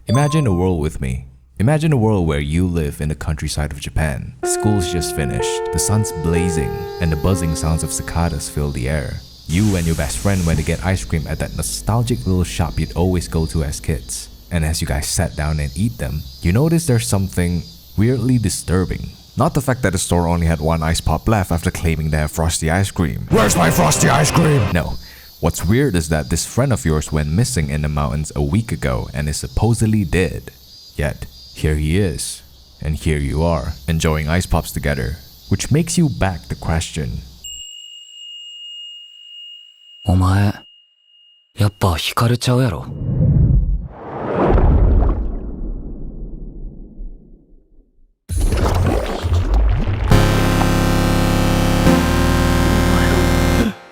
Imagine a world with me. Imagine a world where you live in the countryside of Japan. School's just finished, the sun's blazing, and the buzzing sounds of cicadas fill the air. You and your best friend went to get ice cream at that nostalgic little shop you'd always go to as kids. And as you guys sat down and eat them, you notice there's something weirdly disturbing. Not the fact that the store only had one ice pop left after claiming they have frosty ice cream. Where's my frosty ice cream? No. What's weird is that this friend of yours went missing in the mountains a week ago and is supposedly dead. Yet, here he is, and here you are, enjoying ice pops together, which makes you back the question. お前、やっぱ惹かれちゃうやろ。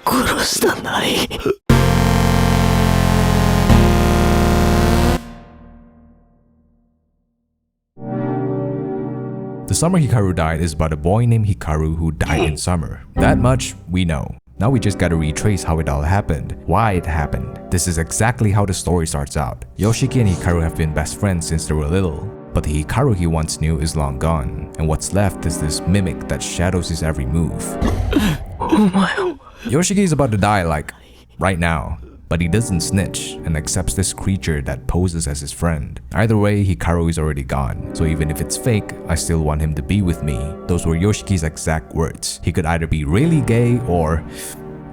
殺したない。The summer Hikaru died is about a boy named Hikaru who died in summer. That much we know. Now we just gotta retrace how it all happened, why it happened. This is exactly how the story starts out. Yoshiki and Hikaru have been best friends since they were little, but the Hikaru he once knew is long gone, and what's left is this mimic that shadows his every move. Yoshiki is about to die like, right now. But he doesn't snitch and accepts this creature that poses as his friend. Either way, Hikaru is already gone, so even if it's fake, I still want him to be with me. Those were Yoshiki's exact words. He could either be really gay or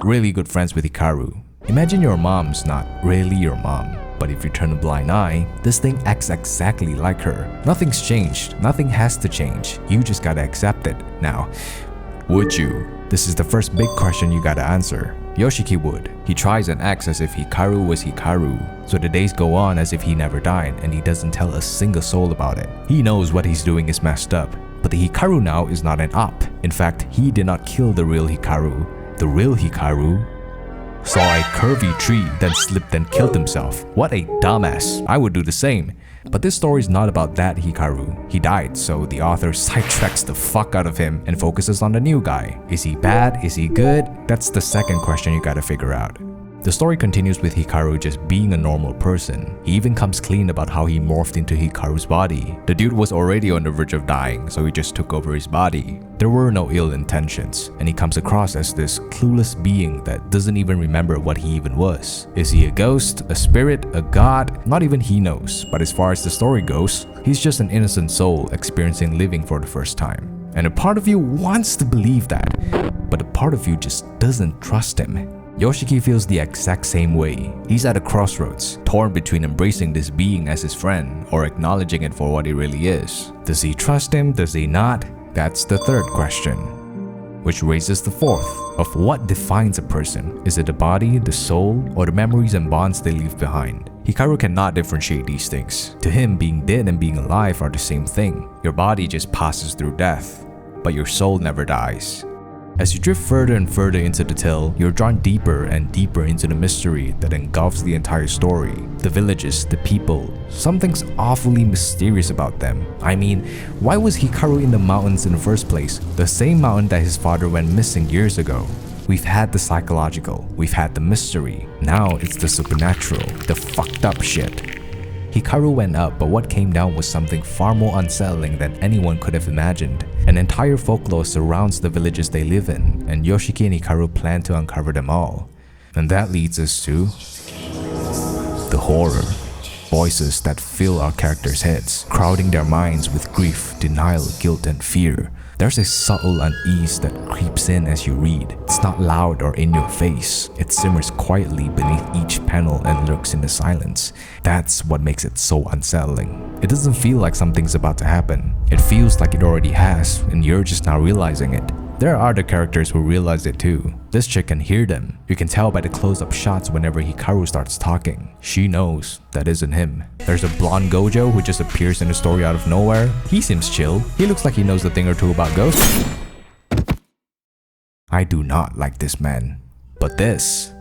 really good friends with Hikaru. Imagine your mom's not really your mom, but if you turn a blind eye, this thing acts exactly like her. Nothing's changed, nothing has to change, you just gotta accept it. Now, would you? This is the first big question you gotta answer. Yoshiki would. He tries and acts as if Hikaru was Hikaru, so the days go on as if he never died and he doesn't tell a single soul about it. He knows what he's doing is messed up, but the Hikaru now is not an op. In fact, he did not kill the real Hikaru. The real Hikaru saw a curvy tree, then slipped and killed himself. What a dumbass. I would do the same. But this story is not about that Hikaru. He died, so the author sidetracks the fuck out of him and focuses on the new guy. Is he bad? Is he good? That's the second question you gotta figure out. The story continues with Hikaru just being a normal person. He even comes clean about how he morphed into Hikaru's body. The dude was already on the verge of dying, so he just took over his body. There were no ill intentions, and he comes across as this clueless being that doesn't even remember what he even was. Is he a ghost, a spirit, a god? Not even he knows, but as far as the story goes, he's just an innocent soul experiencing living for the first time. And a part of you wants to believe that, but a part of you just doesn't trust him. Yoshiki feels the exact same way. He's at a crossroads, torn between embracing this being as his friend or acknowledging it for what it really is. Does he trust him? Does he not? That's the third question. Which raises the fourth, of what defines a person. Is it the body, the soul, or the memories and bonds they leave behind? Hikaru cannot differentiate these things. To him, being dead and being alive are the same thing. Your body just passes through death, but your soul never dies. As you drift further and further into the tale, you're drawn deeper and deeper into the mystery that engulfs the entire story. The villages, the people, something's awfully mysterious about them. I mean, why was Hikaru in the mountains in the first place? The same mountain that his father went missing years ago. We've had the psychological, we've had the mystery. Now it's the supernatural, the fucked up shit. Hikaru went up, but what came down was something far more unsettling than anyone could have imagined. An entire folklore surrounds the villages they live in, and Yoshiki and Hikaru plan to uncover them all. And that leads us to the horror. Voices that fill our characters' heads, crowding their minds with grief, denial, guilt, and fear. There's a subtle unease that creeps in as you read. It's not loud or in your face. It simmers quietly beneath each panel and lurks in the silence. That's what makes it so unsettling. It doesn't feel like something's about to happen. It feels like it already has, and you're just now realizing it. There are other characters who realize it too. This chick can hear them. You can tell by the close-up shots whenever Hikaru starts talking. She knows that isn't him. There's a blonde Gojo who just appears in the story out of nowhere. He seems chill. He looks like he knows a thing or two about ghosts. I do not like this man. But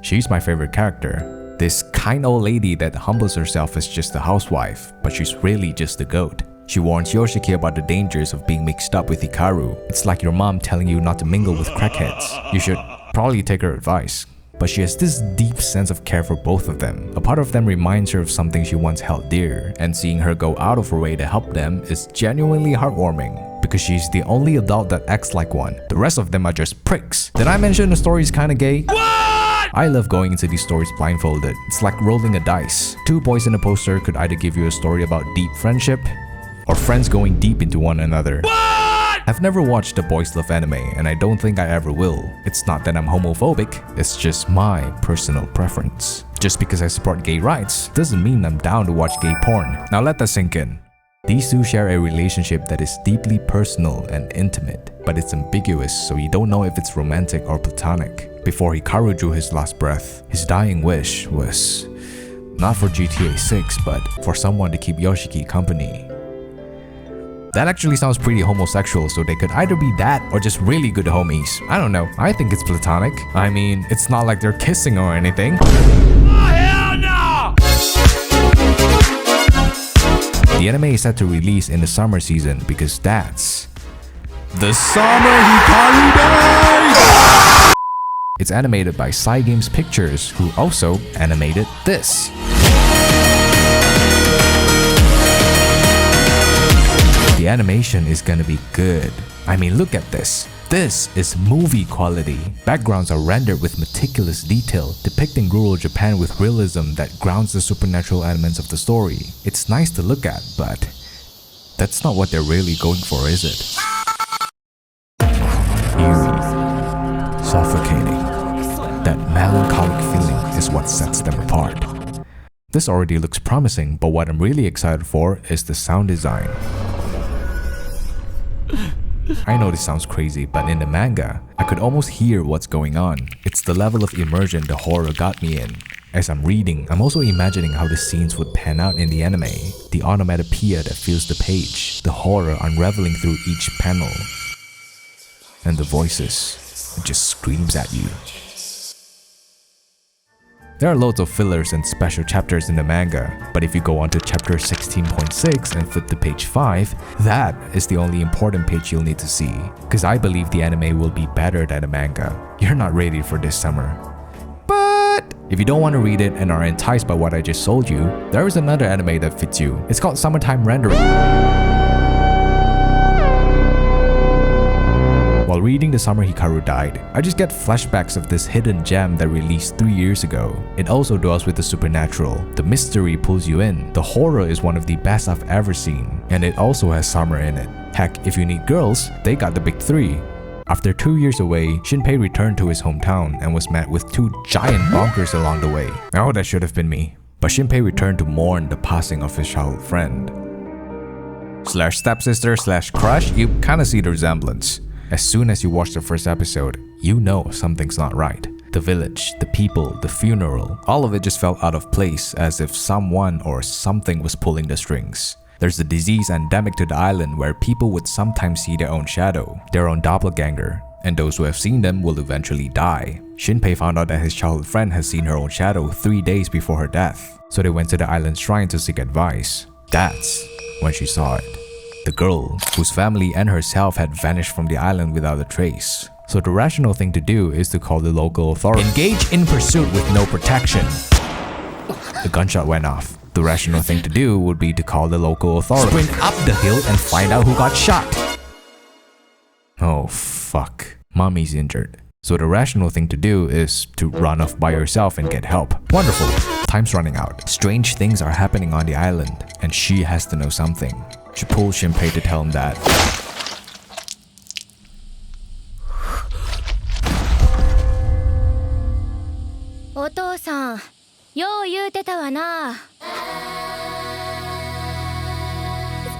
she's my favorite character. This kind old lady that humbles herself as just a housewife, but she's really just a goat. She warns Yoshiki about the dangers of being mixed up with Hikaru. It's like your mom telling you not to mingle with crackheads. You should probably take her advice. but she has this deep sense of care for both of them. A part of them reminds her of something she once held dear, and seeing her go out of her way to help them is genuinely heartwarming. Because she's the only adult that acts like one. The rest of them are just pricks. Did I mention the story is kinda gay? What? I love going into these stories blindfolded. It's like rolling a dice. Two boys in a poster could either give you a story about deep friendship, or friends going deep into one another. What? I've never watched a boys love anime, and I don't think I ever will. It's not that I'm homophobic, it's just my personal preference. Just because I support gay rights doesn't mean I'm down to watch gay porn. Now let that sink in. These two share a relationship that is deeply personal and intimate, but it's ambiguous, so you don't know if it's romantic or platonic. Before Hikaru drew his last breath, his dying wish was not for GTA 6, but for someone to keep Yoshiki company. That actually sounds pretty homosexual, so they could either be that or just really good homies. I don't know, I think it's platonic. I mean, it's not like they're kissing or anything. Oh, hell no! The anime is set to release in the summer season because that's the summer Hikaru died! It's animated by Cygames Pictures, who also animated this. The animation is gonna be good. I mean, look at this. This is movie quality. Backgrounds are rendered with meticulous detail, depicting rural Japan with realism that grounds the supernatural elements of the story. It's nice to look at, but that's not what they're really going for, is it? Eerie, suffocating. That melancholic feeling is what sets them apart. This already looks promising, but what I'm really excited for is the sound design. I know this sounds crazy, but in the manga, I could almost hear what's going on. It's the level of immersion the horror got me in. As I'm reading, I'm also imagining how the scenes would pan out in the anime, the onomatopoeia that fills the page, the horror unraveling through each panel, and the voices, it just screams at you. There are loads of fillers and special chapters in the manga, but if you go on to chapter 16.6 and flip to page 5, that is the only important page you'll need to see, because I believe the anime will be better than the manga. You're not ready for this summer. But if you don't want to read it and are enticed by what I just sold you, there is another anime that fits you. It's called Summertime Rendering. While reading The Summer Hikaru Died, I just get flashbacks of this hidden gem that released 3 years ago. It also dwells with the supernatural. The mystery pulls you in. The horror is one of the best I've ever seen, and it also has summer in it. Heck, if you need girls, they got the big three. After 2 years away, Shinpei returned to his hometown and was met with 2 giant bonkers along the way. Oh, that should have been me. But Shinpei returned to mourn the passing of his childhood friend. Slash stepsister slash crush, you kinda see the resemblance. As soon as you watch the first episode, you know something's not right. The village, the people, the funeral, all of it just felt out of place, as if someone or something was pulling the strings. There's a disease endemic to the island where people would sometimes see their own shadow, their own doppelganger, and those who have seen them will eventually die. Shinpei found out that his childhood friend has seen her own shadow 3 days before her death, so they went to the island shrine to seek advice. That's when she saw it. The girl, whose family and herself had vanished from the island without a trace. So the rational thing to do is to call the local authority. Engage in pursuit with no protection. The gunshot went off. The rational thing to do would be to call the local authority. Sprint up the hill and find out who got shot. Oh fuck, mommy's injured. So the rational thing to do is to run off by yourself and get help. Wonderful, time's running out. Strange things are happening on the island, and she has to know something. She pulls Shinpei to tell him that.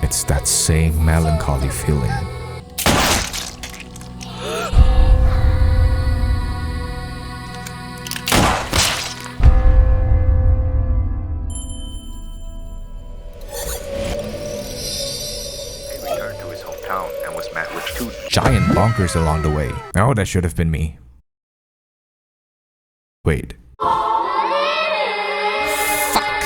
It's that same melancholy feeling. And was met with 2 giant bonkers along the way. Oh, that should have been me. Wait. Fuck!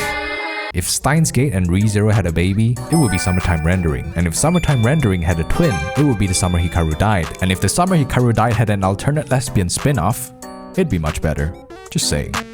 If Steins Gate and ReZero had a baby, it would be Summertime Rendering. And if Summertime Rendering had a twin, it would be The Summer Hikaru Died. And if The Summer Hikaru Died had an alternate lesbian spin-off, it'd be much better. Just saying.